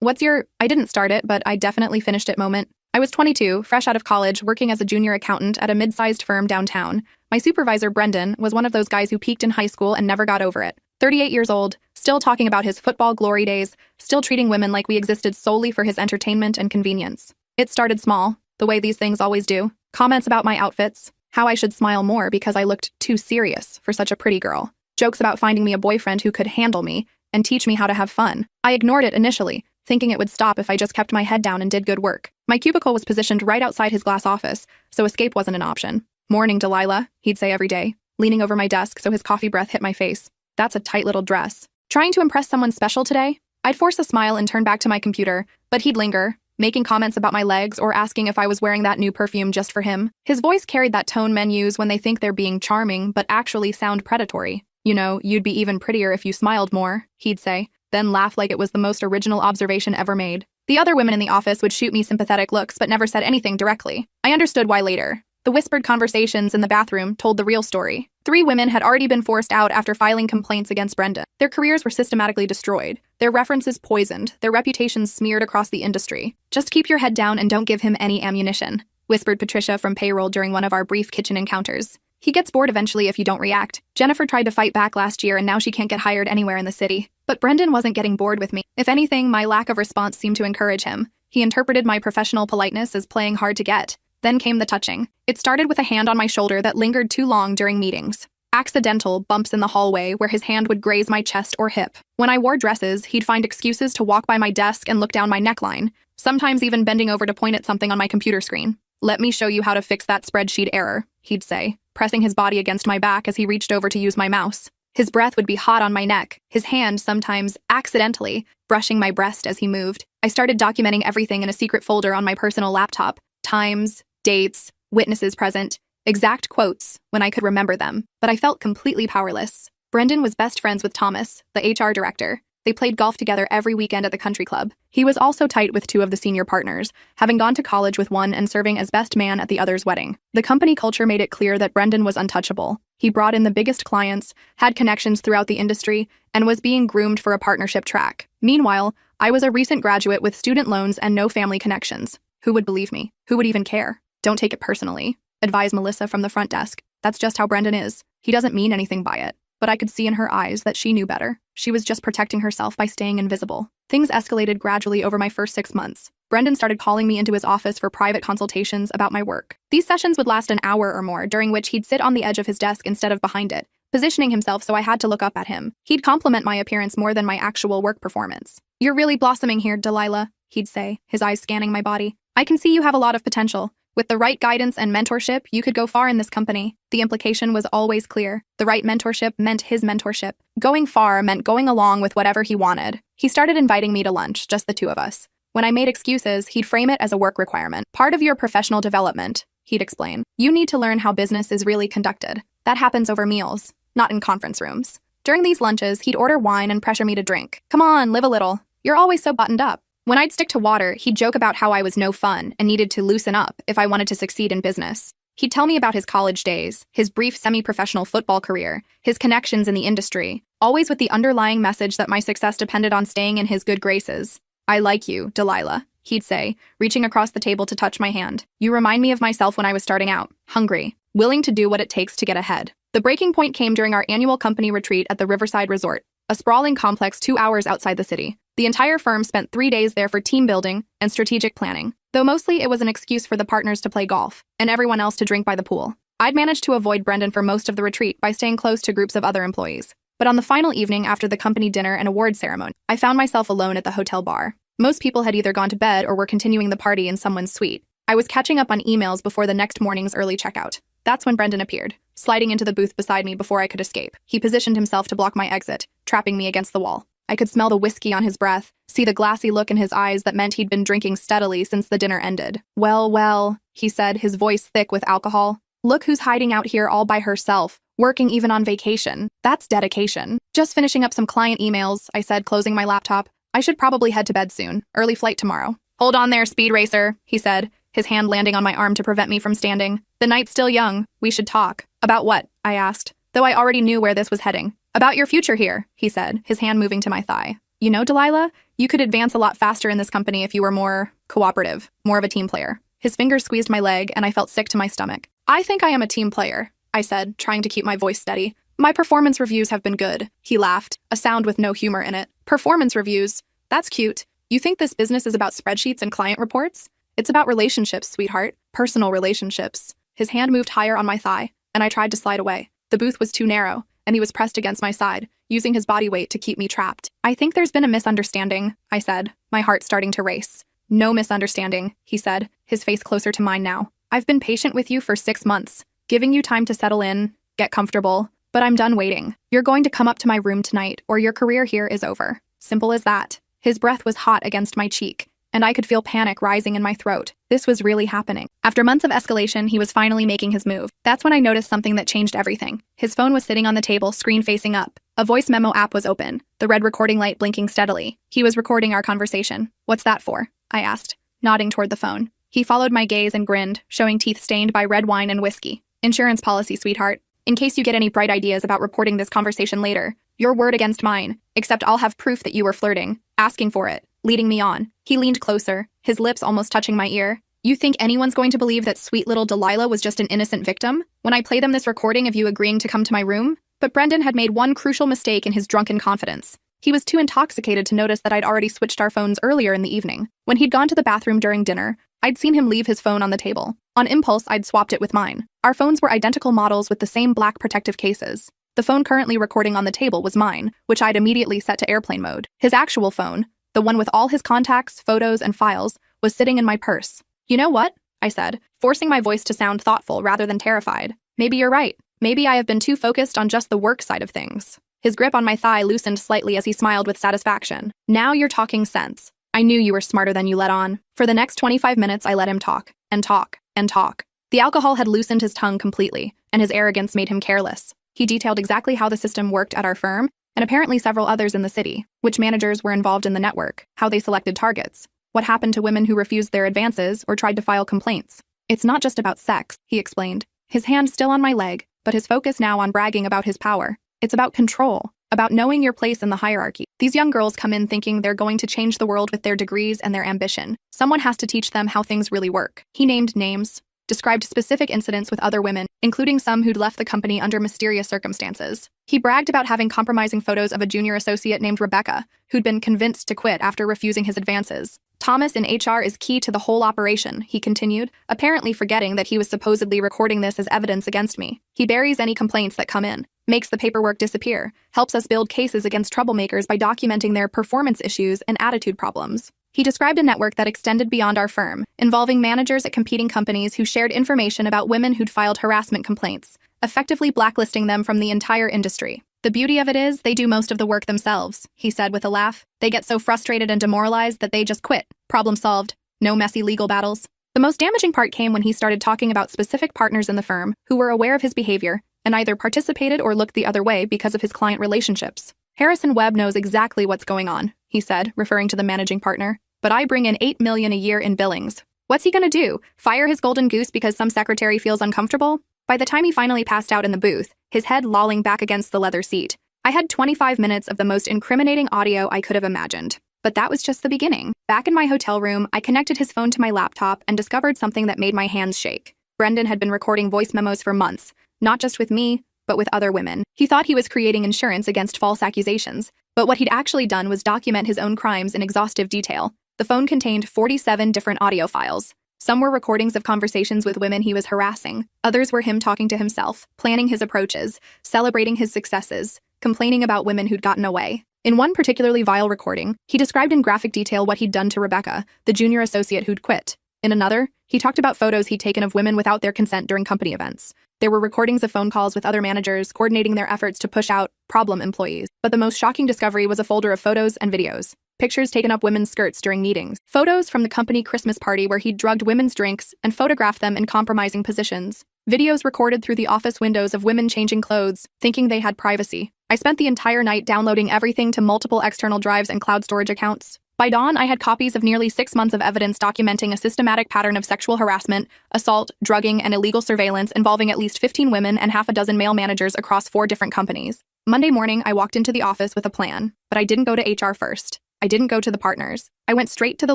I didn't start it, but I definitely finished it moment. I was 22, fresh out of college, working as a junior accountant at a mid-sized firm downtown. My supervisor, Brendan, was one of those guys who peaked in high school and never got over it. 38 years old, still talking about his football glory days, still treating women like we existed solely for his entertainment and convenience. It started small, the way these things always do. Comments about my outfits, how I should smile more because I looked too serious for such a pretty girl. Jokes about finding me a boyfriend who could handle me and teach me how to have fun. I ignored it initially, thinking it would stop if I just kept my head down and did good work. My cubicle was positioned right outside his glass office, so escape wasn't an option. "Morning, Delilah," he'd say every day, leaning over my desk so his coffee breath hit my face. "That's a tight little dress." Trying to impress someone special today? I'd force a smile and turn back to my computer, but he'd linger, making comments about my legs or asking if I was wearing that new perfume just for him. His voice carried that tone men use when they think they're being charming but actually sound predatory. "You know, you'd be even prettier if you smiled more," he'd say, then laugh like it was the most original observation ever made. The other women in the office would shoot me sympathetic looks but never said anything directly. I understood why later. The whispered conversations in the bathroom told the real story. 3 women had already been forced out after filing complaints against Brendan. Their careers were systematically destroyed, their references poisoned, their reputations smeared across the industry. "Just keep your head down and don't give him any ammunition," whispered Patricia from payroll during one of our brief kitchen encounters. "He gets bored eventually if you don't react." Jennifer tried to fight back last year and now she can't get hired anywhere in the city. But Brendan wasn't getting bored with me. If anything, my lack of response seemed to encourage him. He interpreted my professional politeness as playing hard to get. Then came the touching. It started with a hand on my shoulder that lingered too long during meetings. Accidental bumps in the hallway where his hand would graze my chest or hip. When I wore dresses, he'd find excuses to walk by my desk and look down my neckline, sometimes even bending over to point at something on my computer screen. "Let me show you how to fix that spreadsheet error," he'd say, pressing his body against my back as he reached over to use my mouse. His breath would be hot on my neck, his hand sometimes, accidentally, brushing my breast as he moved. I started documenting everything in a secret folder on my personal laptop. Times, dates, witnesses present, exact quotes when I could remember them, but I felt completely powerless. Brendan was best friends with Thomas, the HR director. They played golf together every weekend at the country club. He was also tight with 2 of the senior partners, having gone to college with one and serving as best man at the other's wedding. The company culture made it clear that Brendan was untouchable. He brought in the biggest clients, had connections throughout the industry, and was being groomed for a partnership track. Meanwhile, I was a recent graduate with student loans and no family connections. Who would believe me? Who would even care? "Don't take it personally," advised Melissa from the front desk. "That's just how Brendan is. He doesn't mean anything by it." But I could see in her eyes that she knew better. She was just protecting herself by staying invisible. Things escalated gradually over my first 6 months. Brendan started calling me into his office for private consultations about my work. These sessions would last an hour or more, during which he'd sit on the edge of his desk instead of behind it, positioning himself so I had to look up at him. He'd compliment my appearance more than my actual work performance. "You're really blossoming here, Delilah," he'd say, his eyes scanning my body. "I can see you have a lot of potential. With the right guidance and mentorship, you could go far in this company." The implication was always clear. The right mentorship meant his mentorship. Going far meant going along with whatever he wanted. He started inviting me to lunch, just the 2 of us. When I made excuses, he'd frame it as a work requirement. "Part of your professional development," he'd explain. "You need to learn how business is really conducted. That happens over meals, not in conference rooms." During these lunches, he'd order wine and pressure me to drink. "Come on, live a little. You're always so buttoned up." When I'd stick to water, he'd joke about how I was no fun and needed to loosen up if I wanted to succeed in business. He'd tell me about his college days, his brief semi-professional football career, his connections in the industry, always with the underlying message that my success depended on staying in his good graces. "I like you, Delilah," he'd say, reaching across the table to touch my hand. "You remind me of myself when I was starting out, hungry, willing to do what it takes to get ahead." The breaking point came during our annual company retreat at the Riverside Resort, a sprawling complex 2 hours outside the city. The entire firm spent 3 days there for team building and strategic planning, though mostly it was an excuse for the partners to play golf and everyone else to drink by the pool. I'd managed to avoid Brendan for most of the retreat by staying close to groups of other employees. But on the final evening after the company dinner and award ceremony, I found myself alone at the hotel bar. Most people had either gone to bed or were continuing the party in someone's suite. I was catching up on emails before the next morning's early checkout. That's when Brendan appeared, sliding into the booth beside me before I could escape. He positioned himself to block my exit, trapping me against the wall. I could smell the whiskey on his breath, see the glassy look in his eyes that meant he'd been drinking steadily since the dinner ended. Well, he said, his voice thick with alcohol. "Look who's hiding out here all by herself, working even on vacation. That's dedication." "Just finishing up some client emails," I said, closing my laptop. "I should probably head to bed soon. Early flight tomorrow." "Hold on there, speed racer," he said, his hand landing on my arm to prevent me from standing. "The night's still young. We should talk." "About what?" I asked, though I already knew where this was heading. "About your future here," he said, his hand moving to my thigh. You know, Delilah, you could advance a lot faster in this company if you were more cooperative, more of a team player. His fingers squeezed my leg, and I felt sick to my stomach. I think I am a team player, I said, trying to keep my voice steady. My performance reviews have been good. He laughed, a sound with no humor in it. Performance reviews? That's cute. You think this business is about spreadsheets and client reports? It's about relationships, sweetheart. Personal relationships. His hand moved higher on my thigh, and I tried to slide away. The booth was too narrow, and he was pressed against my side, using his body weight to keep me trapped. I think there's been a misunderstanding, I said, my heart starting to race. No misunderstanding, he said, his face closer to mine now. I've been patient with you for 6 months, giving you time to settle in, get comfortable, but I'm done waiting. You're going to come up to my room tonight, or your career here is over. Simple as that. His breath was hot against my cheek, and I could feel panic rising in my throat. This was really happening. After months of escalation, he was finally making his move. That's when I noticed something that changed everything. His phone was sitting on the table, screen facing up. A voice memo app was open, the red recording light blinking steadily. He was recording our conversation. What's that for? I asked, nodding toward the phone. He followed my gaze and grinned, showing teeth stained by red wine and whiskey. Insurance policy, sweetheart. In case you get any bright ideas about reporting this conversation later, your word against mine, except I'll have proof that you were flirting, asking for it, leading me on. He leaned closer, his lips almost touching my ear. You think anyone's going to believe that sweet little Delilah was just an innocent victim? When I play them this recording of you agreeing to come to my room? But Brendan had made one crucial mistake in his drunken confidence. He was too intoxicated to notice that I'd already switched our phones earlier in the evening. When he'd gone to the bathroom during dinner, I'd seen him leave his phone on the table. On impulse, I'd swapped it with mine. Our phones were identical models with the same black protective cases. The phone currently recording on the table was mine, which I'd immediately set to airplane mode. His actual phone, the one with all his contacts, photos, and files, was sitting in my purse. You know what? I said, forcing my voice to sound thoughtful rather than terrified. Maybe you're right. Maybe I have been too focused on just the work side of things. His grip on my thigh loosened slightly as he smiled with satisfaction. Now you're talking sense. I knew you were smarter than you let on. For the next 25 minutes, I let him talk, and talk, and talk. The alcohol had loosened his tongue completely, and his arrogance made him careless. He detailed exactly how the system worked at our firm, and apparently several others in the city, which managers were involved in the network, how they selected targets, what happened to women who refused their advances or tried to file complaints. It's not just about sex, he explained, his hand still on my leg, but his focus now on bragging about his power. It's about control, about knowing your place in the hierarchy. These young girls come in thinking they're going to change the world with their degrees and their ambition. Someone has to teach them how things really work. He named names, described specific incidents with other women, including some who'd left the company under mysterious circumstances. He bragged about having compromising photos of a junior associate named Rebecca, who'd been convinced to quit after refusing his advances. Thomas in HR is key to the whole operation, he continued, apparently forgetting that he was supposedly recording this as evidence against me. He buries any complaints that come in, makes the paperwork disappear, helps us build cases against troublemakers by documenting their performance issues and attitude problems. He described a network that extended beyond our firm, involving managers at competing companies who shared information about women who'd filed harassment complaints, effectively blacklisting them from the entire industry. The beauty of it is, they do most of the work themselves, he said with a laugh. They get so frustrated and demoralized that they just quit. Problem solved. No messy legal battles. The most damaging part came when he started talking about specific partners in the firm who were aware of his behavior and either participated or looked the other way because of his client relationships. Harrison Webb knows exactly what's going on, he said, referring to the managing partner. But I bring in $8 million a year in billings. What's he gonna do? Fire his golden goose because some secretary feels uncomfortable? By the time he finally passed out in the booth, his head lolling back against the leather seat, I had 25 minutes of the most incriminating audio I could have imagined. But that was just the beginning. Back in my hotel room, I connected his phone to my laptop and discovered something that made my hands shake. Brendan had been recording voice memos for months, not just with me, but with other women. He thought he was creating insurance against false accusations, but what he'd actually done was document his own crimes in exhaustive detail. The phone contained 47 different audio files. Some were recordings of conversations with women he was harassing. Others were him talking to himself, planning his approaches, celebrating his successes, complaining about women who'd gotten away. In one particularly vile recording, he described in graphic detail what he'd done to Rebecca, the junior associate who'd quit. In another, he talked about photos he'd taken of women without their consent during company events. There were recordings of phone calls with other managers, coordinating their efforts to push out problem employees. But the most shocking discovery was a folder of photos and videos. Pictures taken up women's skirts during meetings. Photos from the company Christmas party where he'd drugged women's drinks and photographed them in compromising positions. Videos recorded through the office windows of women changing clothes, thinking they had privacy. I spent the entire night downloading everything to multiple external drives and cloud storage accounts. By dawn, I had copies of nearly 6 months of evidence documenting a systematic pattern of sexual harassment, assault, drugging, and illegal surveillance involving at least 15 women and half a dozen male managers across 4 different companies. Monday morning, I walked into the office with a plan, but I didn't go to HR first. I didn't go to the partners. I went straight to the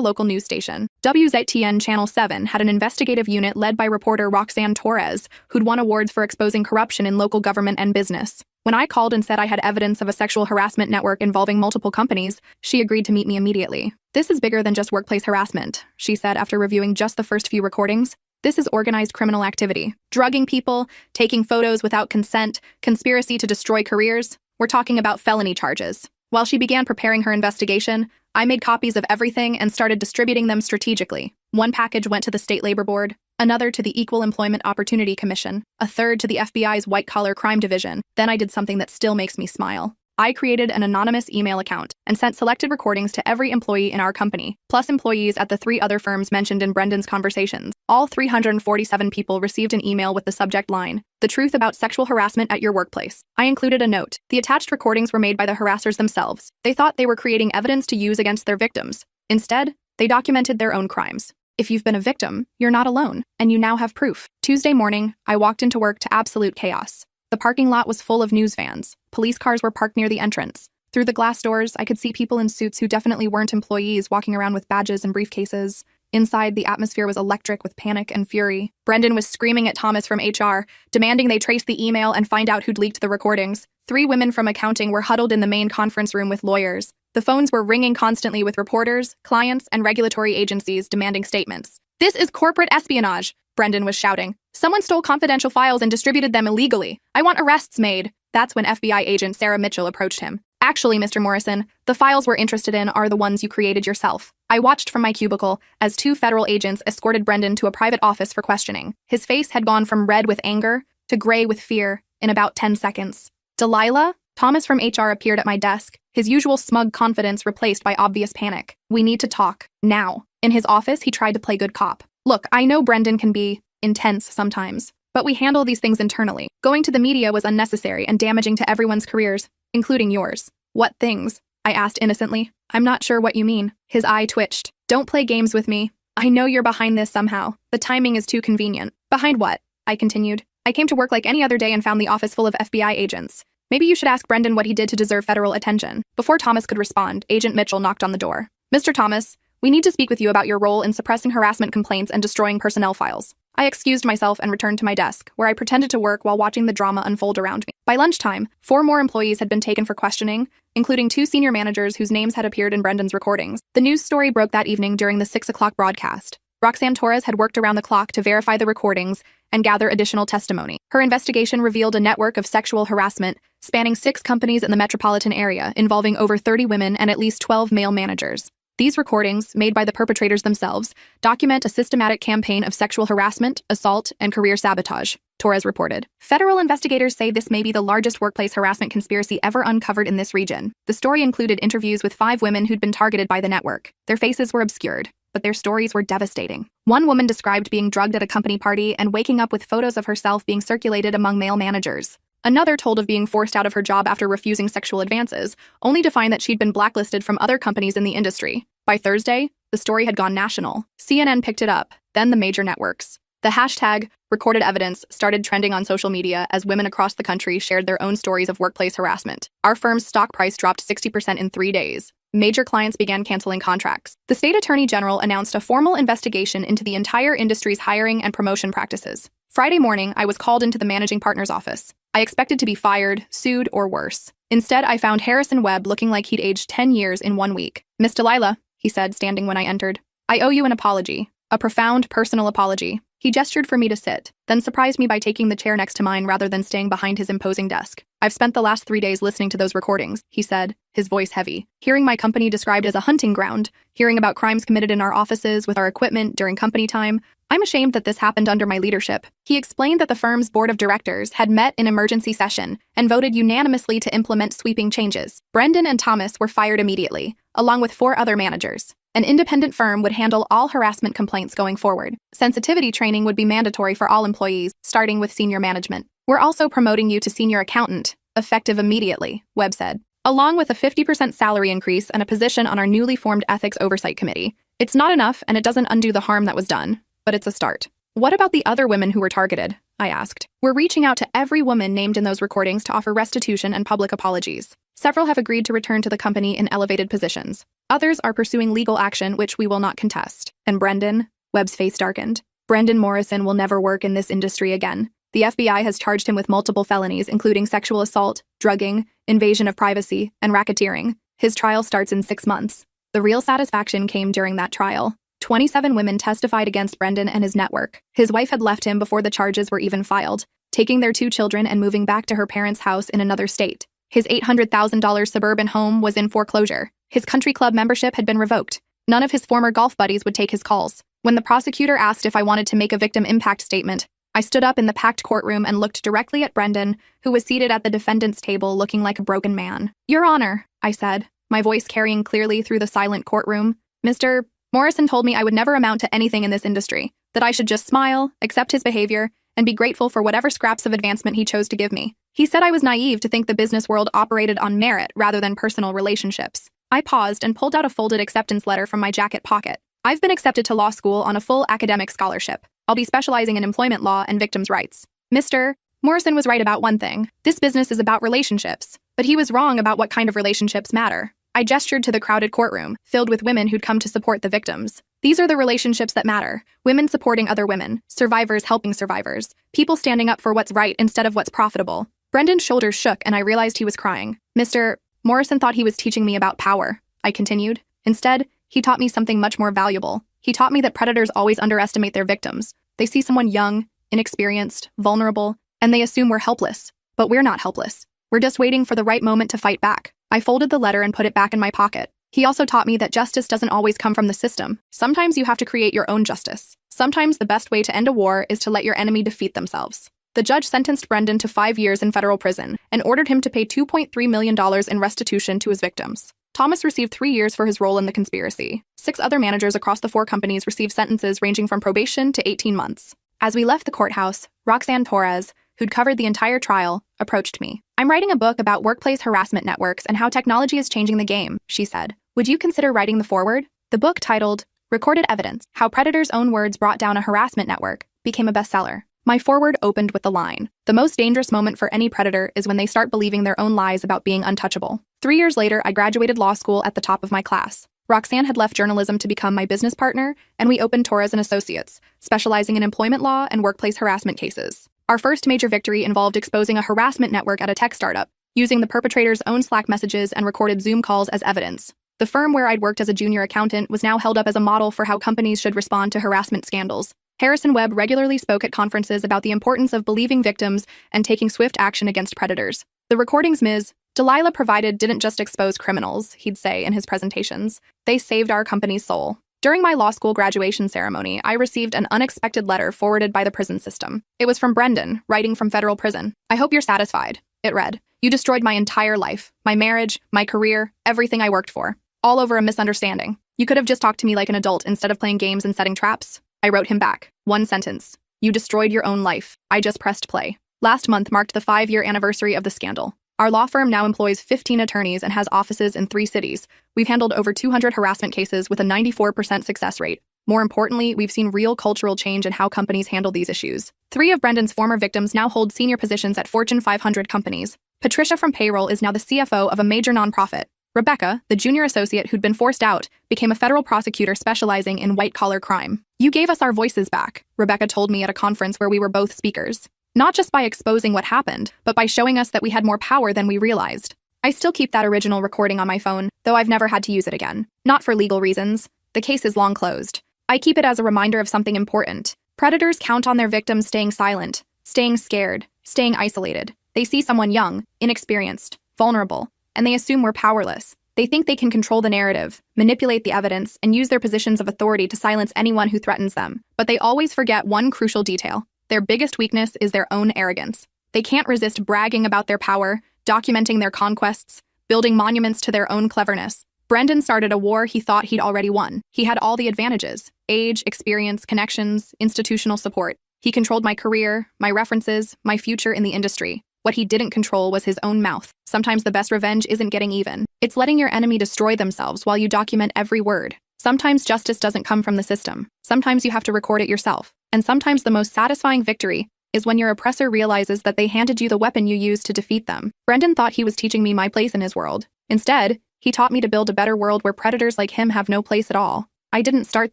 local news station. WZTN Channel 7 had an investigative unit led by reporter Roxanne Torres, who'd won awards for exposing corruption in local government and business. When I called and said I had evidence of a sexual harassment network involving multiple companies, she agreed to meet me immediately. "This is bigger than just workplace harassment," she said after reviewing just the first few recordings. "This is organized criminal activity. Drugging people, taking photos without consent, conspiracy to destroy careers. We're talking about felony charges." While she began preparing her investigation, I made copies of everything and started distributing them strategically. One package went to the State Labor Board, another to the Equal Employment Opportunity Commission, a third to the FBI's White-Collar Crime Division. Then I did something that still makes me smile. I created an anonymous email account and sent selected recordings to every employee in our company, plus employees at the 3 other firms mentioned in Brendan's conversations. All 347 people received an email with the subject line, "The truth about sexual harassment at your workplace." I included a note. The attached recordings were made by the harassers themselves. They thought they were creating evidence to use against their victims. Instead, they documented their own crimes. If you've been a victim, you're not alone, and you now have proof. Tuesday morning, I walked into work to absolute chaos. The parking lot was full of news vans. Police cars were parked near the entrance. Through the glass doors, I could see people in suits who definitely weren't employees walking around with badges and briefcases. Inside, the atmosphere was electric with panic and fury. Brendan was screaming at Thomas from HR, demanding they trace the email and find out who'd leaked the recordings. 3 women from accounting were huddled in the main conference room with lawyers. The phones were ringing constantly with reporters, clients, and regulatory agencies demanding statements. "This is corporate espionage," Brendan was shouting. "Someone stole confidential files and distributed them illegally. I want arrests made." That's when FBI agent Sarah Mitchell approached him. "Actually, Mr. Morrison, the files we're interested in are the ones you created yourself." I watched from my cubicle as 2 federal agents escorted Brendan to a private office for questioning. His face had gone from red with anger to gray with fear in about 10 seconds. "Delilah?" Thomas from HR appeared at my desk, his usual smug confidence replaced by obvious panic. "We need to talk. Now." In his office, he tried to play good cop. "Look, I know Brendan can be intense sometimes, but we handle these things internally. Going to the media was unnecessary and damaging to everyone's careers, including yours." "What things?" I asked innocently. "I'm not sure what you mean." His eye twitched. "Don't play games with me. I know you're behind this somehow. The timing is too convenient." "Behind what?" I continued. "I came to work like any other day and found the office full of FBI agents. Maybe you should ask Brendan what he did to deserve federal attention." Before Thomas could respond, Agent Mitchell knocked on the door. "Mr. Thomas, we need to speak with you about your role in suppressing harassment complaints and destroying personnel files." I excused myself and returned to my desk, where I pretended to work while watching the drama unfold around me. By lunchtime, 4 more employees had been taken for questioning, including 2 senior managers whose names had appeared in Brendan's recordings. The news story broke that evening during the 6 o'clock broadcast. Roxanne Torres had worked around the clock to verify the recordings and gather additional testimony. Her investigation revealed a network of sexual harassment spanning 6 companies in the metropolitan area, involving over 30 women and at least 12 male managers. These recordings, made by the perpetrators themselves, document a systematic campaign of sexual harassment, assault, and career sabotage, Torres reported. Federal investigators say this may be the largest workplace harassment conspiracy ever uncovered in this region. The story included interviews with 5 women who'd been targeted by the network. Their faces were obscured, but their stories were devastating. One woman described being drugged at a company party and waking up with photos of herself being circulated among male managers. Another told of being forced out of her job after refusing sexual advances, only to find that she'd been blacklisted from other companies in the industry. By Thursday, the story had gone national. CNN picked it up, then the major networks. The hashtag recorded evidence started trending on social media as women across the country shared their own stories of workplace harassment. Our firm's stock price dropped 60% in 3 days. Major clients began canceling contracts. The state attorney general announced a formal investigation into the entire industry's hiring and promotion practices. Friday morning, I was called into the managing partner's office. I expected to be fired, sued, or worse. Instead, I found Harrison Webb looking like he'd aged 10 years in 1 week. "Miss Delilah," he said, standing when I entered. "I owe you an apology. A profound, personal apology." He gestured for me to sit, then surprised me by taking the chair next to mine rather than staying behind his imposing desk. "I've spent the last 3 days listening to those recordings," he said, his voice heavy. "Hearing my company described as a hunting ground, hearing about crimes committed in our offices with our equipment during company time. I'm ashamed that this happened under my leadership." He explained that the firm's board of directors had met in emergency session and voted unanimously to implement sweeping changes. Brendan and Thomas were fired immediately, along with 4 other managers. An independent firm would handle all harassment complaints going forward. Sensitivity training would be mandatory for all employees, starting with senior management. "We're also promoting you to senior accountant, effective immediately," Webb said, "along with a 50% salary increase and a position on our newly formed ethics oversight committee. It's not enough, and it doesn't undo the harm that was done, but it's a start." What about the other women who were targeted? I asked. We're reaching out to every woman named in those recordings to offer restitution and public apologies. Several have agreed to return to the company in elevated positions. Others are pursuing legal action, which we will not contest. And Brendan? Webb's face darkened. Brendan Morrison will never work in this industry again. The FBI has charged him with multiple felonies, including sexual assault, drugging, invasion of privacy, and racketeering. His trial starts in 6 months. The real satisfaction came during that trial. 27 women testified against Brendan and his network. His wife had left him before the charges were even filed, taking their 2 children and moving back to her parents' house in another state. His $800,000 suburban home was in foreclosure. His country club membership had been revoked. None of his former golf buddies would take his calls. When the prosecutor asked if I wanted to make a victim impact statement, I stood up in the packed courtroom and looked directly at Brendan, who was seated at the defendant's table looking like a broken man. Your Honor, I said, my voice carrying clearly through the silent courtroom. Mr. Morrison told me I would never amount to anything in this industry, that I should just smile, accept his behavior, and be grateful for whatever scraps of advancement he chose to give me. He said I was naive to think the business world operated on merit rather than personal relationships. I paused and pulled out a folded acceptance letter from my jacket pocket. I've been accepted to law school on a full academic scholarship. I'll be specializing in employment law and victims' rights. Mr. Morrison was right about one thing. This business is about relationships. But he was wrong about what kind of relationships matter. I gestured to the crowded courtroom, filled with women who'd come to support the victims. These are the relationships that matter. Women supporting other women, survivors helping survivors, people standing up for what's right instead of what's profitable. Brendan's shoulders shook and I realized he was crying. Mr. Morrison thought he was teaching me about power, I continued. Instead, he taught me something much more valuable. He taught me that predators always underestimate their victims. They see someone young, inexperienced, vulnerable, and they assume we're helpless. But we're not helpless. We're just waiting for the right moment to fight back. I folded the letter and put it back in my pocket. He also taught me that justice doesn't always come from the system. Sometimes you have to create your own justice. Sometimes the best way to end a war is to let your enemy defeat themselves. The judge sentenced Brendan to 5 years in federal prison and ordered him to pay $2.3 million in restitution to his victims. Thomas received 3 years for his role in the conspiracy. 6 other managers across the 4 companies received sentences ranging from probation to 18 months. As we left the courthouse, Roxanne Torres, who'd covered the entire trial, approached me. I'm writing a book about workplace harassment networks and how technology is changing the game, she said. Would you consider writing the foreword? The book, titled Recorded Evidence: How Predators' Own Words Brought Down a Harassment Network, became a bestseller. My foreword opened with the line, "The most dangerous moment for any predator is when they start believing their own lies about being untouchable." 3 years later, I graduated law school at the top of my class. Roxanne had left journalism to become my business partner, and we opened Torres & Associates, specializing in employment law and workplace harassment cases. Our first major victory involved exposing a harassment network at a tech startup, using the perpetrator's own Slack messages and recorded Zoom calls as evidence. The firm where I'd worked as a junior accountant was now held up as a model for how companies should respond to harassment scandals. Harrison Webb regularly spoke at conferences about the importance of believing victims and taking swift action against predators. The recordings Ms. Delilah provided didn't just expose criminals, he'd say in his presentations. They saved our company's soul. During my law school graduation ceremony, I received an unexpected letter forwarded by the prison system. It was from Brendan, writing from federal prison. "I hope you're satisfied," it read. "You destroyed my entire life, my marriage, my career, everything I worked for. All over a misunderstanding. You could have just talked to me like an adult instead of playing games and setting traps." I wrote him back. One sentence. "You destroyed your own life." I just pressed play. Last month marked the 5-year anniversary of the scandal. Our law firm now employs 15 attorneys and has offices in 3 cities. We've handled over 200 harassment cases with a 94% success rate. More importantly, we've seen real cultural change in how companies handle these issues. 3 of Brendan's former victims now hold senior positions at Fortune 500 companies. Patricia from payroll is now the CFO of a major nonprofit. Rebecca, the junior associate who'd been forced out, became a federal prosecutor specializing in white-collar crime. "You gave us our voices back," Rebecca told me at a conference where we were both speakers. "Not just by exposing what happened, but by showing us that we had more power than we realized." I still keep that original recording on my phone, though I've never had to use it again. Not for legal reasons. The case is long closed. I keep it as a reminder of something important. Predators count on their victims staying silent, staying scared, staying isolated. They see someone young, inexperienced, vulnerable, and they assume we're powerless. They think they can control the narrative, manipulate the evidence, and use their positions of authority to silence anyone who threatens them. But they always forget one crucial detail. Their biggest weakness is their own arrogance. They can't resist bragging about their power, documenting their conquests, building monuments to their own cleverness. Brendan started a war he thought he'd already won. He had all the advantages: age, experience, connections, institutional support. He controlled my career, my references, my future in the industry. What he didn't control was his own mouth. Sometimes the best revenge isn't getting even. It's letting your enemy destroy themselves while you document every word. Sometimes justice doesn't come from the system. Sometimes you have to record it yourself. And sometimes the most satisfying victory is when your oppressor realizes that they handed you the weapon you used to defeat them. Brendan thought he was teaching me my place in his world. Instead, he taught me to build a better world where predators like him have no place at all. I didn't start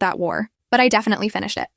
that war, but I definitely finished it.